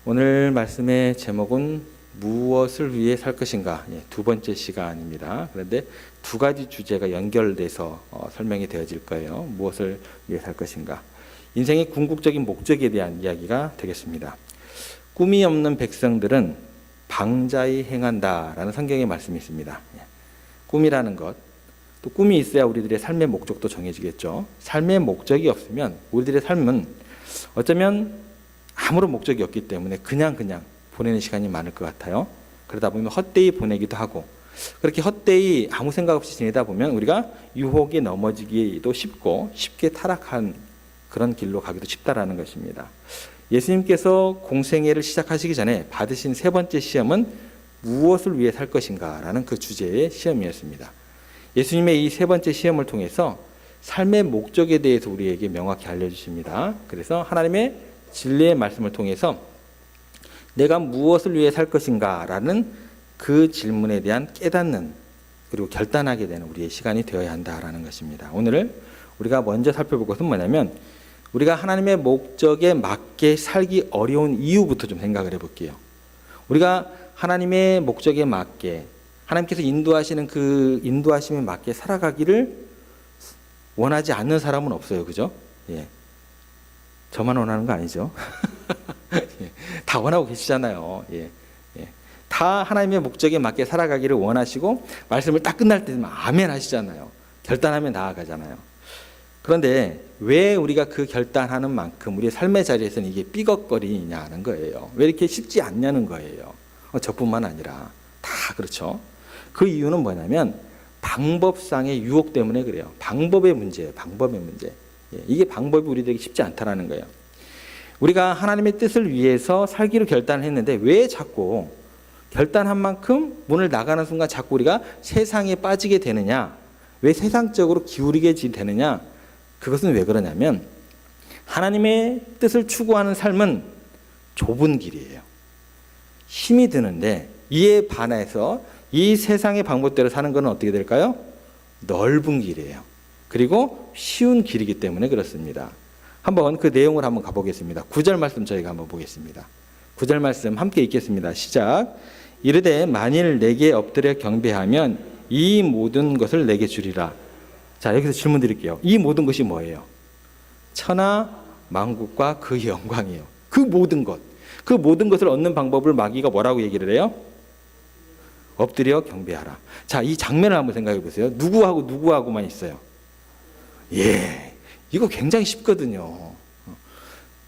오늘 말씀의 제목은 무엇을 위해 살 것인가? 두 번째 시간입니다. 그런데 두 가지 주제가 연결돼서 설명이 되어질 거예요. 무엇을 위해 살 것인가? 인생의 궁극적인 목적에 대한 이야기가 되겠습니다. 꿈이 없는 백성들은 방자히 행한다라는 성경의 말씀이 있습니다. 꿈이라는 것, 또 꿈이 있어야 우리들의 삶의 목적도 정해지겠죠. 삶의 목적이 없으면 우리들의 삶은 어쩌면 아무런 목적이 없기 때문에 그냥 보내는 시간이 많을 것 같아요. 그러다 보면 헛되이 보내기도 하고, 그렇게 헛되이 아무 생각 없이 지내다 보면 우리가 유혹에 넘어지기도 쉽고 쉽게 타락한 그런 길로 가기도 쉽다라는 것입니다. 예수님께서 공생애를 시작하시기 전에 받으신 세 번째 시험은 무엇을 위해 살 것인가 라는 그 주제의 시험이었습니다. 예수님의 이 세 번째 시험을 통해서 삶의 목적에 대해서 우리에게 명확히 알려주십니다. 그래서 하나님의 진리의 말씀을 통해서 내가 무엇을 위해 살 것인가 라는 그 질문에 대한 깨닫는, 그리고 결단하게 되는 우리의 시간이 되어야 한다라는 것입니다. 오늘 우리가 먼저 살펴볼 것은 뭐냐면, 우리가 하나님의 목적에 맞게 살기 어려운 이유부터 좀 생각을 해볼게요. 우리가 하나님의 목적에 맞게, 하나님께서 인도하시는 그 인도하심에 맞게 살아가기를 원하지 않는 사람은 없어요. 그죠? 예. 저만 원하는 거 아니죠? 예. 다 원하고 계시잖아요. 예. 예. 다 하나님의 목적에 맞게 살아가기를 원하시고, 말씀을 딱 끝날 때면 아멘 하시잖아요. 결단하면 나아가잖아요. 그런데 왜 우리가 그 결단하는 만큼 우리의 삶의 자리에서는 이게 삐걱거리냐는 거예요. 왜 이렇게 쉽지 않냐는 거예요. 저뿐만 아니라 다 그렇죠. 그 이유는 뭐냐면 방법상의 유혹 때문에 그래요. 방법의 문제예요. 방법의 문제. 이게 방법이 우리들에게 쉽지 않다라는 거예요. 우리가 하나님의 뜻을 위해서 살기로 결단을 했는데 왜 자꾸 결단한 만큼 문을 나가는 순간 자꾸 우리가 세상에 빠지게 되느냐, 왜 세상적으로 기울이게 되느냐, 그것은 왜 그러냐면 하나님의 뜻을 추구하는 삶은 좁은 길이에요. 힘이 드는데 이에 반해서 이 세상의 방법대로 사는 것은 어떻게 될까요? 넓은 길이에요. 그리고 쉬운 길이기 때문에 그렇습니다. 한번 그 내용을 한번 가보겠습니다. 9절 말씀 저희가 한번 보겠습니다. 9절 말씀 함께 읽겠습니다. 시작. 이르되 만일 내게 엎드려 경배하면 이 모든 것을 내게 주리라. 자, 여기서 질문 드릴게요. 이 모든 것이 뭐예요? 천하 만국과 그 영광이에요. 그 모든 것. 그 모든 것을 얻는 방법을 마귀가 뭐라고 얘기를 해요? 엎드려 경배하라. 자, 이 장면을 한번 생각해 보세요. 누구하고만 있어요. 예, 이거 굉장히 쉽거든요.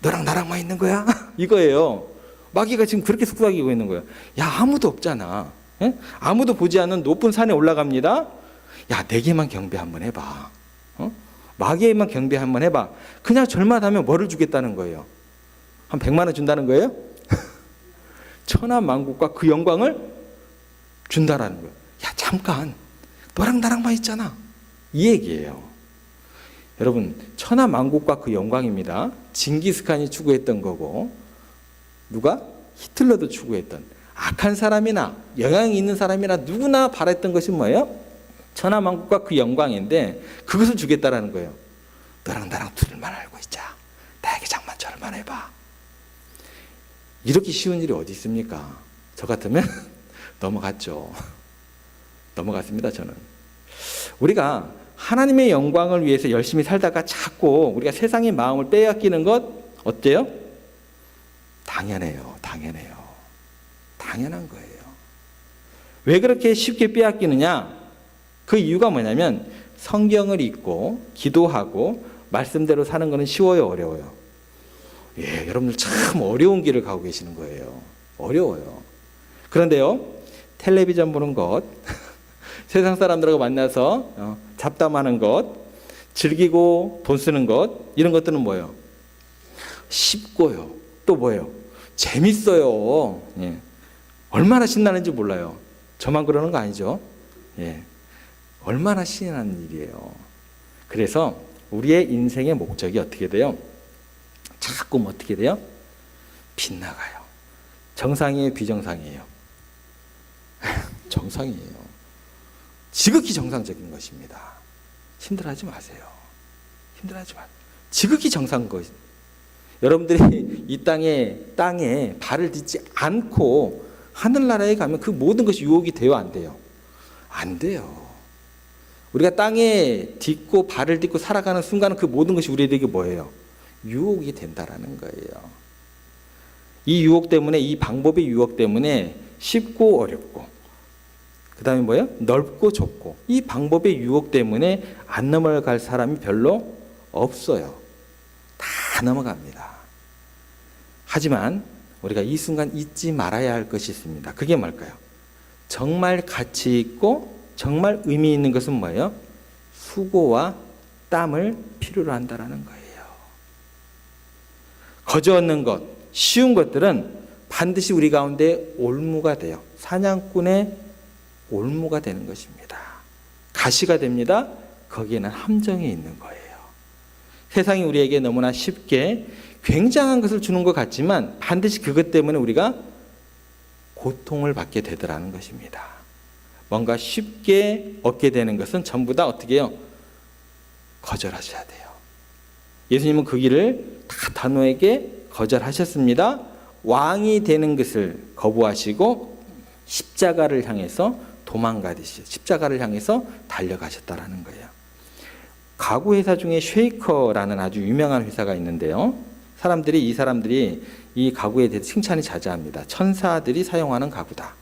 너랑 나랑만 있는 거야? 이거예요. 마귀가 지금 그렇게 속삭이고 있는 거예요. 야, 아무도 없잖아. 예? 아무도 보지 않는 높은 산에 올라갑니다. 야, 내게만 경배 한번 해봐. 마귀에만 경배 한번 해봐. 그냥 절만 하면 뭐를 주겠다는 거예요? 한 100만 원 준다는 거예요? 천하 만국과 그 영광을 준다라는 거예요. 야, 잠깐, 너랑 나랑만 있잖아. 이 얘기예요. 여러분, 천하 만국과 그 영광입니다. 징기스칸이 추구했던 거고, 누가? 히틀러도 추구했던, 악한 사람이나 영향이 있는 사람이나 누구나 바랬던 것이 뭐예요? 천하 만국과 그 영광인데 그것을 주겠다라는 거예요. 너랑 나랑 둘만 알고 있자. 나에게 장만철만 해봐. 이렇게 쉬운 일이 어디 있습니까? 저 같으면 넘어갔죠. 넘어갔습니다, 저는. 우리가 하나님의 영광을 위해서 열심히 살다가 자꾸 우리가 세상의 마음을 빼앗기는 것 어때요? 당연해요. 당연한 거예요. 왜 그렇게 쉽게 빼앗기느냐? 그 이유가 뭐냐면 성경을 읽고 기도하고 말씀대로 사는 것은 쉬워요, 어려워요? 예, 여러분들 참 어려운 길을 가고 계시는 거예요. 어려워요. 그런데요, 텔레비전 보는 것, 세상 사람들하고 만나서 잡담하는 것, 즐기고 돈 쓰는 것, 이런 것들은 뭐예요? 쉽고요. 또 뭐예요? 재밌어요. 예. 얼마나 신나는지 몰라요. 저만 그러는 거 아니죠? 예. 얼마나 신이 나는 일이에요. 그래서 우리의 인생의 목적이 어떻게 돼요? 자꾸 어떻게 돼요? 빗나가요. 정상이에요, 비정상이에요? 정상이에요. 지극히 정상적인 것입니다. 힘들어하지 마세요. 지극히 정상인 것. 여러분들이 이 땅에 발을 딛지 않고 하늘나라에 가면 그 모든 것이 유혹이 돼요, 안 돼요? 안 돼요. 우리가 땅에 딛고 발을 딛고 살아가는 순간은 그 모든 것이 우리에게 뭐예요? 유혹이 된다라는 거예요. 이 유혹 때문에, 이 방법의 유혹 때문에 쉽고 어렵고, 그 다음에 뭐예요? 넓고 좁고, 이 방법의 유혹 때문에 안 넘어갈 사람이 별로 없어요. 다 넘어갑니다. 하지만 우리가 이 순간 잊지 말아야 할 것이 있습니다. 그게 뭘까요? 정말 가치 있고 정말 의미 있는 것은 뭐예요? 수고와 땀을 필요로 한다라는 거예요. 거저 얻는 것, 쉬운 것들은 반드시 우리 가운데 올무가 돼요. 사냥꾼의 올무가 되는 것입니다. 가시가 됩니다. 거기에는 함정이 있는 거예요. 세상이 우리에게 너무나 쉽게 굉장한 것을 주는 것 같지만 반드시 그것 때문에 우리가 고통을 받게 되더라는 것입니다. 뭔가 쉽게 얻게 되는 것은 전부 다 어떻게 해요? 거절하셔야 돼요. 예수님은 그 길을 다 단호하게 거절하셨습니다. 왕이 되는 것을 거부하시고 십자가를 향해서 도망가듯이 십자가를 향해서 달려가셨다라는 거예요. 가구 회사 중에 쉐이커라는 아주 유명한 회사가 있는데요. 이 사람들이 이 가구에 대해서 칭찬이 자자합니다. 천사들이 사용하는 가구다.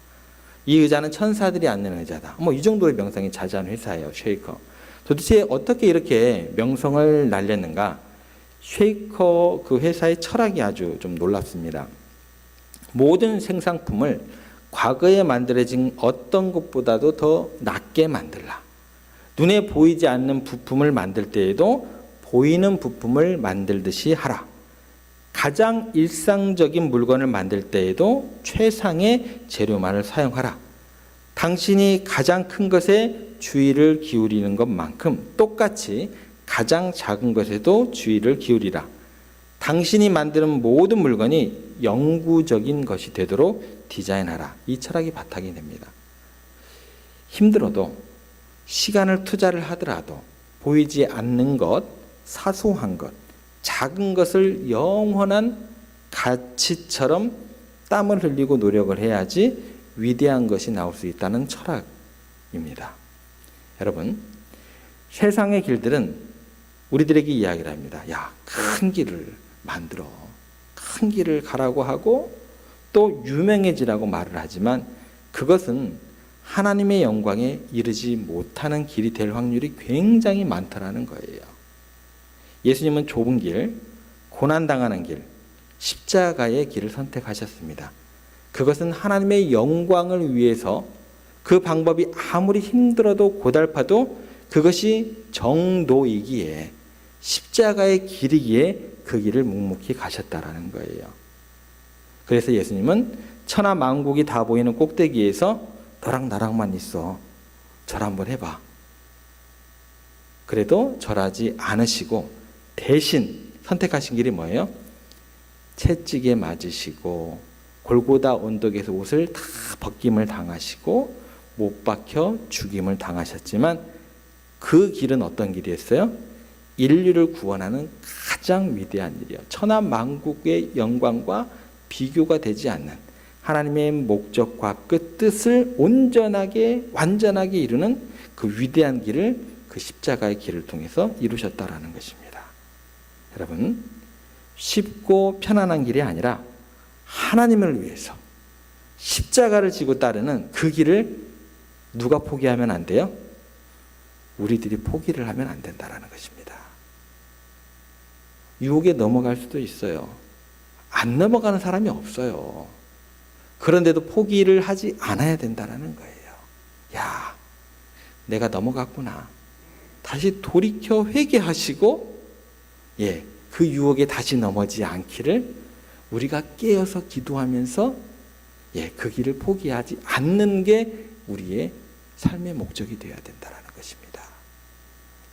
이 의자는 천사들이 앉는 의자다. 이 정도의 명성이 자자한 회사예요, 쉐이커. 도대체 어떻게 이렇게 명성을 날렸는가? 쉐이커 그 회사의 철학이 아주 좀 놀랍습니다. 모든 생산품을 과거에 만들어진 어떤 것보다도 더 낫게 만들라. 눈에 보이지 않는 부품을 만들 때에도 보이는 부품을 만들듯이 하라. 가장 일상적인 물건을 만들 때에도 최상의 재료만을 사용하라. 당신이 가장 큰 것에 주의를 기울이는 것만큼 똑같이 가장 작은 것에도 주의를 기울이라. 당신이 만드는 모든 물건이 영구적인 것이 되도록 디자인하라. 이 철학이 바탕이 됩니다. 힘들어도 시간을 투자를 하더라도 보이지 않는 것, 사소한 것, 작은 것을 영원한 가치처럼 땀을 흘리고 노력을 해야지 위대한 것이 나올 수 있다는 철학입니다. 여러분, 세상의 길들은 우리들에게 이야기를 합니다. 야, 큰 길을 만들어. 큰 길을 가라고 하고 또 유명해지라고 말을 하지만 그것은 하나님의 영광에 이르지 못하는 길이 될 확률이 굉장히 많다라는 거예요. 예수님은 좁은 길, 고난당하는 길, 십자가의 길을 선택하셨습니다. 그것은 하나님의 영광을 위해서 그 방법이 아무리 힘들어도 고달파도 그것이 정도이기에 십자가의 길이기에 그 길을 묵묵히 가셨다라는 거예요. 그래서 예수님은 천하 만국이 다 보이는 꼭대기에서 너랑 나랑만 있어. 절 한번 해봐. 그래도 절하지 않으시고 대신 선택하신 길이 뭐예요? 채찍에 맞으시고 골고다 언덕에서 옷을 다 벗김을 당하시고 못 박혀 죽임을 당하셨지만 그 길은 어떤 길이었어요? 인류를 구원하는 가장 위대한 일이요. 천하 만국의 영광과 비교가 되지 않는 하나님의 목적과 뜻을 온전하게 완전하게 이루는 그 위대한 길을 그 십자가의 길을 통해서 이루셨다라는 것입니다. 여러분, 쉽고 편안한 길이 아니라 하나님을 위해서 십자가를 지고 따르는 그 길을 누가 포기하면 안 돼요? 우리들이 포기를 하면 안 된다라는 것입니다. 유혹에 넘어갈 수도 있어요. 안 넘어가는 사람이 없어요. 그런데도 포기를 하지 않아야 된다는 거예요. 야, 내가 넘어갔구나. 다시 돌이켜 회개하시고 그 유혹에 다시 넘어지지 않기를 우리가 깨어서 기도하면서 그 길을 포기하지 않는 게 우리의 삶의 목적이 되어야 된다는 것입니다.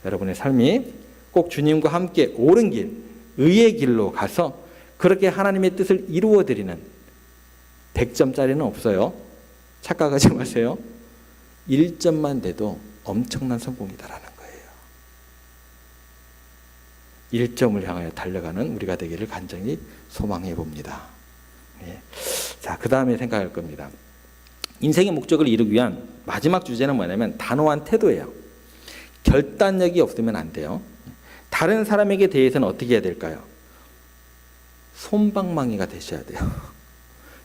여러분의 삶이 꼭 주님과 함께 옳은 길, 의의 길로 가서 그렇게 하나님의 뜻을 이루어드리는 100점짜리는 없어요. 착각하지 마세요. 1점만 돼도 엄청난 성공이다라는 거예요. 일점을 향하여 달려가는 우리가 되기를 간절히 소망해 봅니다. 예. 자, 그 다음에 생각할 겁니다. 인생의 목적을 이루기 위한 마지막 주제는 뭐냐면 단호한 태도예요. 결단력이 없으면 안 돼요. 다른 사람에게 대해서는 어떻게 해야 될까요? 솜방망이가 되셔야 돼요.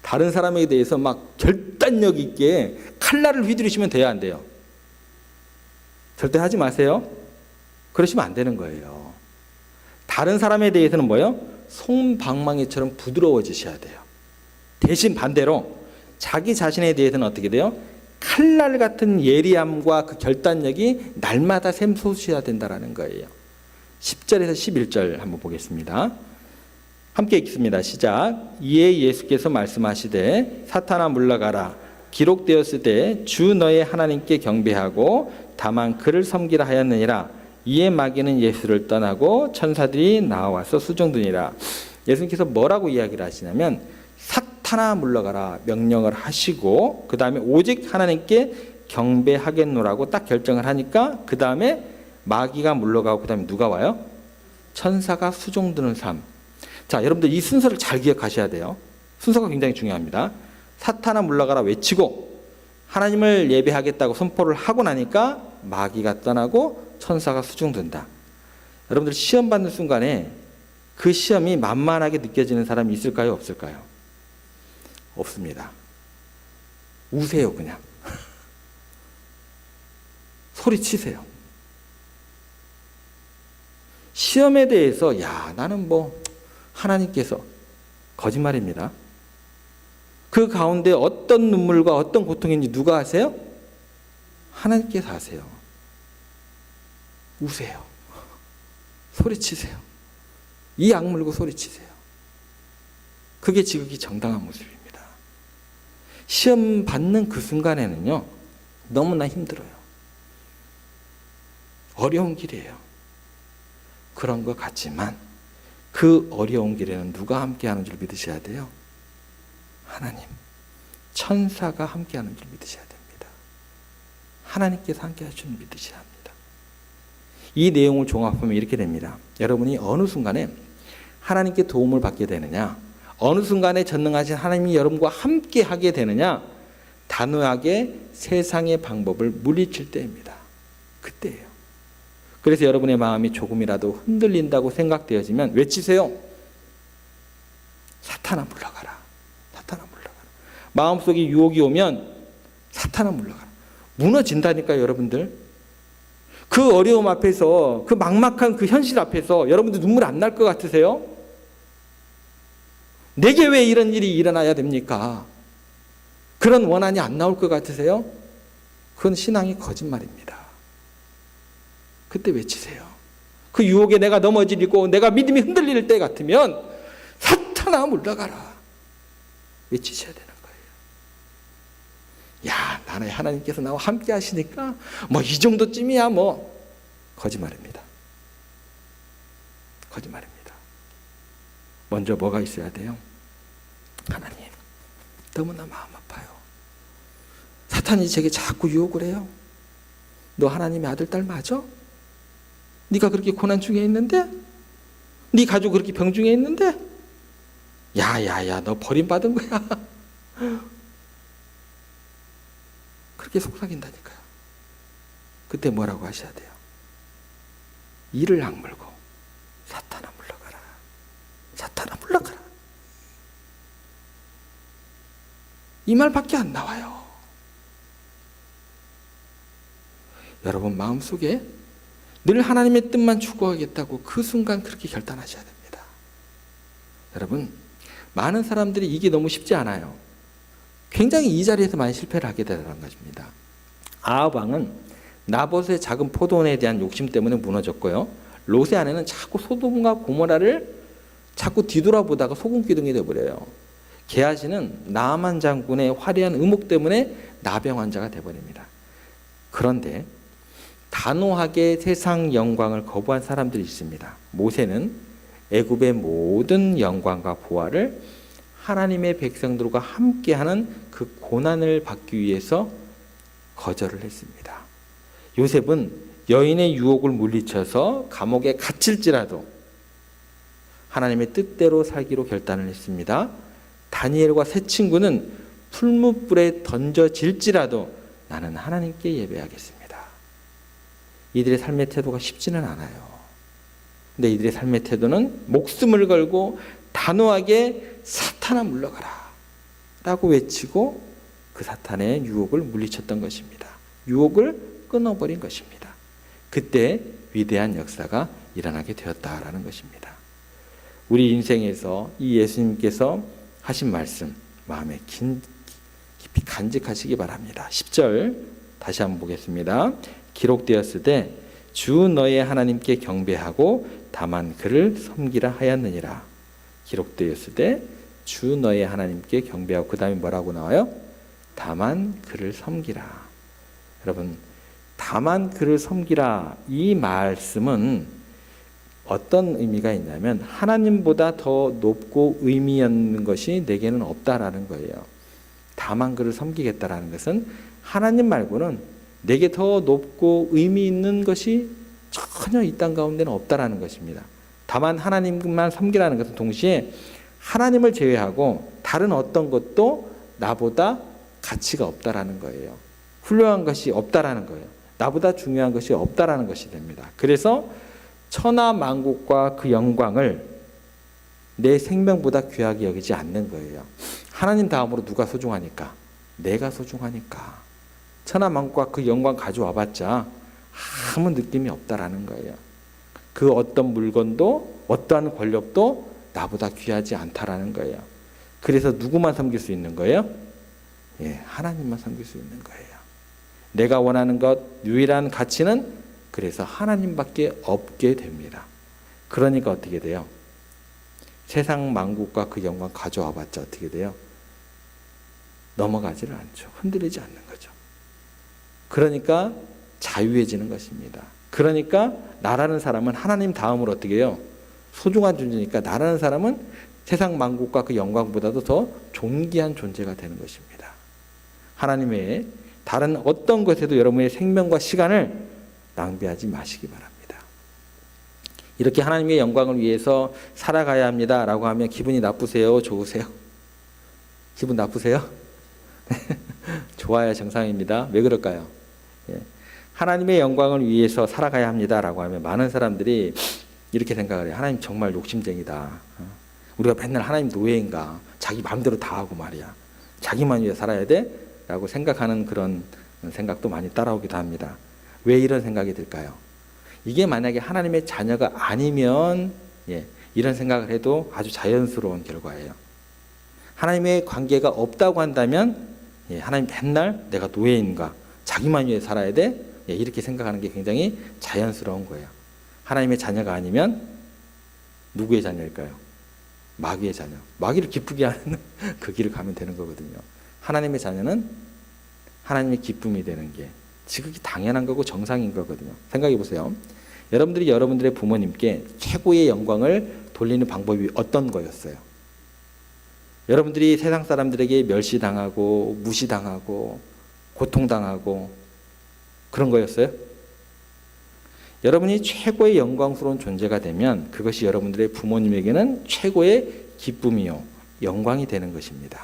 다른 사람에 대해서 막 결단력 있게 칼날을 휘두르시면 돼야 안 돼요. 절대 하지 마세요. 그러시면 안 되는 거예요. 다른 사람에 대해서는 뭐예요? 솜방망이처럼 부드러워지셔야 돼요. 대신 반대로 자기 자신에 대해서는 어떻게 돼요? 칼날 같은 예리함과 그 결단력이 날마다 샘솟으셔야 된다는 거예요. 10절에서 11절 한번 보겠습니다. 함께 읽습니다. 시작. 이에 예수께서 말씀하시되 사탄아 물러가라. 기록되었을 때 주 너의 하나님께 경배하고 다만 그를 섬기라 하였느니라. 이에 마귀는 예수를 떠나고 천사들이 나와서 수종드니라. 예수님께서 뭐라고 이야기를 하시냐면 사탄아 물러가라 명령을 하시고 그 다음에 오직 하나님께 경배하겠노라고 딱 결정을 하니까 그 다음에 마귀가 물러가고 그 다음에 누가 와요? 천사가 수종드는 삶. 자, 여러분들 이 순서를 잘 기억하셔야 돼요. 순서가 굉장히 중요합니다. 사탄아 물러가라 외치고 하나님을 예배하겠다고 선포를 하고 나니까 마귀가 떠나고 천사가 수종든다. 여러분들 시험 받는 순간에 그 시험이 만만하게 느껴지는 사람이 있을까요? 없을까요? 없습니다. 우세요 그냥. 소리치세요. 시험에 대해서 야 나는 뭐 하나님께서 거짓말입니다. 그 가운데 어떤 눈물과 어떤 고통인지 누가 아세요? 하나님께서 아세요. 우세요. 소리치세요. 이 악물고 소리치세요. 그게 지극히 정당한 모습입니다. 시험 받는 그 순간에는요 너무나 힘들어요. 어려운 길이에요. 그런 것 같지만 그 어려운 길에는 누가 함께하는 줄 믿으셔야 돼요? 하나님, 천사가 함께하는 줄 믿으셔야 됩니다. 하나님께서 함께하실 줄 믿으셔야 합니다. 이 내용을 종합하면 이렇게 됩니다. 여러분이 어느 순간에 하나님께 도움을 받게 되느냐, 어느 순간에 전능하신 하나님이 여러분과 함께하게 되느냐, 단호하게 세상의 방법을 물리칠 때입니다. 그때예요. 그래서 여러분의 마음이 조금이라도 흔들린다고 생각되어지면 외치세요. 사탄아 물러가라. 사탄아 물러가라. 마음속에 유혹이 오면 사탄아 물러가라. 무너진다니까요, 여러분들. 그 어려움 앞에서, 그 막막한 그 현실 앞에서 여러분들 눈물 안 날 것 같으세요? 내게 왜 이런 일이 일어나야 됩니까? 그런 원한이 안 나올 것 같으세요? 그건 신앙이 거짓말입니다. 그때 외치세요. 그 유혹에 내가 넘어지고 내가 믿음이 흔들릴 때 같으면 사탄아 물러가라. 외치셔야 되는 거예요. 야, 나는 하나님께서 나와 함께 하시니까 뭐 이 정도쯤이야 뭐. 거짓말입니다. 거짓말입니다. 먼저 뭐가 있어야 돼요? 하나님, 너무나 마음 아파요. 사탄이 제게 자꾸 유혹을 해요. 너 하나님의 아들, 딸 맞아? 네가 그렇게 고난 중에 있는데? 네 가족 그렇게 병 중에 있는데? 야야야, 너 버림받은 거야. 그렇게 속삭인다니까요. 그때 뭐라고 하셔야 돼요? 이를 악물고 사탄아 물러가라. 사탄아 물러가라. 이 말밖에 안 나와요. 여러분 마음속에 늘 하나님의 뜻만 추구하겠다고 그 순간 그렇게 결단하셔야 됩니다. 여러분, 많은 사람들이 이게 너무 쉽지 않아요. 굉장히 이 자리에서 많이 실패를 하게 되는 것입니다. 아합 왕은 나봇의 작은 포도원에 대한 욕심 때문에 무너졌고요. 롯의 아내는 자꾸 소돔과 고모라를 자꾸 뒤돌아보다가 소금기둥이 되어버려요. 게하시는 나아만 장군의 화려한 의목 때문에 나병 환자가 되어버립니다. 그런데 단호하게 세상 영광을 거부한 사람들이 있습니다. 모세는 애굽의 모든 영광과 부활을 하나님의 백성들과 함께하는 그 고난을 받기 위해서 거절을 했습니다. 요셉은 여인의 유혹을 물리쳐서 감옥에 갇힐지라도 하나님의 뜻대로 살기로 결단을 했습니다. 다니엘과 세 친구는 풀무불에 던져질지라도 나는 하나님께 예배하겠습니다. 이들의 삶의 태도가 쉽지는 않아요. 근데 이들의 삶의 태도는 목숨을 걸고 단호하게 사탄아 물러가라 라고 외치고 그 사탄의 유혹을 물리쳤던 것입니다. 유혹을 끊어버린 것입니다. 그때 위대한 역사가 일어나게 되었다라는 것입니다. 우리 인생에서 이 예수님께서 하신 말씀 마음에 깊이 간직하시기 바랍니다. 10절 다시 한번 보겠습니다. 기록되었으되 주 너의 하나님께 경배하고 다만 그를 섬기라 하였느니라. 기록되었으되 주 너의 하나님께 경배하고 그 다음에 뭐라고 나와요? 다만 그를 섬기라. 여러분, 다만 그를 섬기라 이 말씀은 어떤 의미가 있냐면 하나님보다 더 높고 의미 있는 것이 내게는 없다라는 거예요. 다만 그를 섬기겠다라는 것은 하나님 말고는 내게 더 높고 의미 있는 것이 전혀 이 땅 가운데는 없다라는 것입니다. 다만 하나님만 섬기라는 것은 동시에 하나님을 제외하고 다른 어떤 것도 나보다 가치가 없다라는 거예요. 훌륭한 것이 없다라는 거예요. 나보다 중요한 것이 없다라는 것이 됩니다. 그래서 천하 만국과 그 영광을 내 생명보다 귀하게 여기지 않는 거예요. 하나님 다음으로 누가 소중하니까? 내가 소중하니까. 천하 만국과 그 영광 가져와 봤자 아무 느낌이 없다라는 거예요. 그 어떤 물건도 어떠한 권력도 나보다 귀하지 않다라는 거예요. 그래서 누구만 섬길 수 있는 거예요? 하나님만 섬길 수 있는 거예요. 내가 원하는 것, 유일한 가치는 그래서 하나님밖에 없게 됩니다. 그러니까 어떻게 돼요? 세상 만국과 그 영광 가져와 봤자 어떻게 돼요? 넘어가지를 않죠. 흔들리지 않는 거죠. 그러니까 자유해지는 것입니다. 그러니까 나라는 사람은 하나님 다음으로 어떻게 해요? 소중한 존재니까 나라는 사람은 세상 만국과 그 영광보다도 더 존귀한 존재가 되는 것입니다. 하나님의 다른 어떤 것에도 여러분의 생명과 시간을 낭비하지 마시기 바랍니다. 이렇게 하나님의 영광을 위해서 살아가야 합니다 라고 하면 기분이 나쁘세요? 좋으세요? 기분 나쁘세요? 좋아야 정상입니다. 왜 그럴까요? 하나님의 영광을 위해서 살아가야 합니다 라고 하면 많은 사람들이 이렇게 생각을 해요. 하나님 정말 욕심쟁이다. 우리가 맨날 하나님 노예인가? 자기 마음대로 다 하고 말이야. 자기만 위해 살아야 돼? 라고 생각하는 그런 생각도 많이 따라오기도 합니다. 왜 이런 생각이 들까요? 이게 만약에 하나님의 자녀가 아니면 이런 생각을 해도 아주 자연스러운 결과예요. 하나님의 관계가 없다고 한다면 하나님 맨날 내가 노예인가? 자기만 위해 살아야 돼? 이렇게 생각하는 게 굉장히 자연스러운 거예요. 하나님의 자녀가 아니면 누구의 자녀일까요? 마귀의 자녀. 마귀를 기쁘게 하는 그 길을 가면 되는 거거든요. 하나님의 자녀는 하나님의 기쁨이 되는 게 지극히 당연한 거고 정상인 거거든요. 생각해 보세요. 여러분들이 여러분들의 부모님께 최고의 영광을 돌리는 방법이 어떤 거였어요? 여러분들이 세상 사람들에게 멸시당하고 무시당하고 고통당하고 그런 거였어요? 여러분이 최고의 영광스러운 존재가 되면 그것이 여러분들의 부모님에게는 최고의 기쁨이요 영광이 되는 것입니다.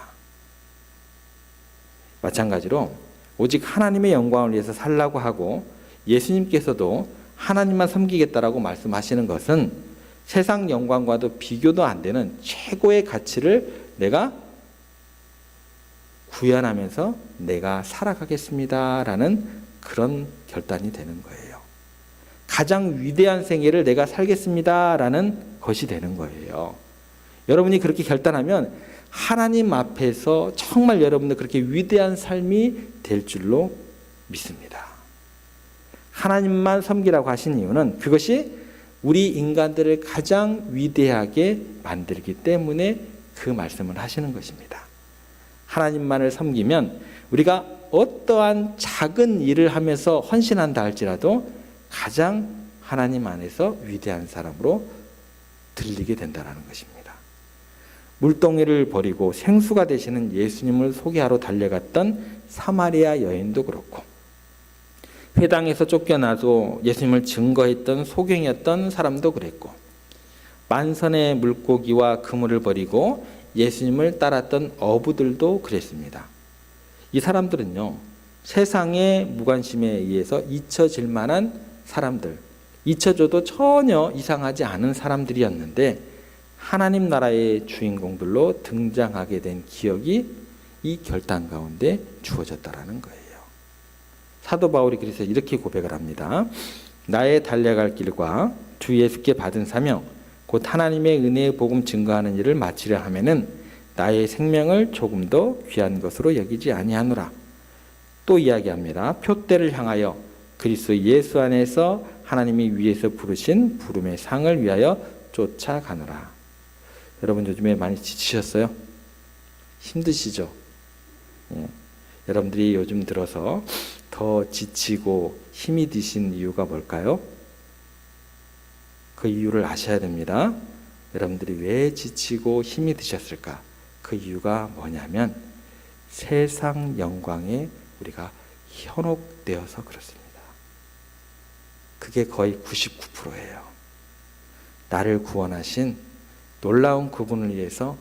마찬가지로 오직 하나님의 영광을 위해서 살라고 하고 예수님께서도 하나님만 섬기겠다라고 말씀하시는 것은 세상 영광과도 비교도 안 되는 최고의 가치를 내가 구현하면서 내가 살아가겠습니다라는 그런 결단이 되는 거예요. 가장 위대한 생애를 내가 살겠습니다라는 것이 되는 거예요. 여러분이 그렇게 결단하면 하나님 앞에서 정말 여러분들 그렇게 위대한 삶이 될 줄로 믿습니다. 하나님만 섬기라고 하신 이유는 그것이 우리 인간들을 가장 위대하게 만들기 때문에 그 말씀을 하시는 것입니다. 하나님만을 섬기면 우리가 어떠한 작은 일을 하면서 헌신한다 할지라도 가장 하나님 안에서 위대한 사람으로 들리게 된다는 것입니다. 물동이를 버리고 생수가 되시는 예수님을 소개하러 달려갔던 사마리아 여인도 그렇고 회당에서 쫓겨나서 예수님을 증거했던 소경이었던 사람도 그랬고 만선의 물고기와 그물을 버리고 예수님을 따랐던 어부들도 그랬습니다. 이 사람들은요, 세상의 무관심에 의해서 잊혀질 만한 사람들, 잊혀져도 전혀 이상하지 않은 사람들이었는데 하나님 나라의 주인공들로 등장하게 된 기억이 이 결단 가운데 주어졌다라는 거예요. 사도 바울이 그래서 이렇게 고백을 합니다. 나의 달려갈 길과 주 예수께 받은 사명 곧 하나님의 은혜의 복음 증거하는 일을 마치려 하면은 나의 생명을 조금 더 귀한 것으로 여기지 아니하노라. 또 이야기합니다. 표대를 향하여 그리스도 예수 안에서 하나님이 위에서 부르신 부름의 상을 위하여 쫓아가노라. 여러분 요즘에 많이 지치셨어요? 힘드시죠? 예. 여러분들이 요즘 들어서 더 지치고 힘이 드신 이유가 뭘까요? 그 이유를 아셔야 됩니다. 여러분들이 왜 지치고 힘이 드셨을까? 그 이유가 뭐냐면 세상 영광에 우리가 현혹되어서 그렇습니다. 그게 거의 99%예요. 나를 구원하신 놀라운 그분을 위해서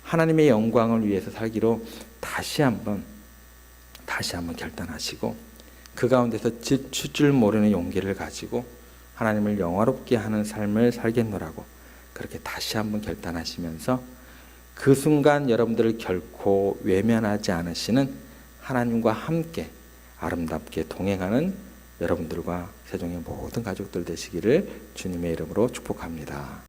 하나님의 영광을 위해서 살기로 다시 한번 결단하시고 그 가운데서 지칠 줄 모르는 용기를 가지고 하나님을 영화롭게 하는 삶을 살겠노라고 그렇게 다시 한번 결단하시면서 그 순간 여러분들을 결코 외면하지 않으시는 하나님과 함께 아름답게 동행하는 여러분들과 세종의 모든 가족들 되시기를 주님의 이름으로 축복합니다.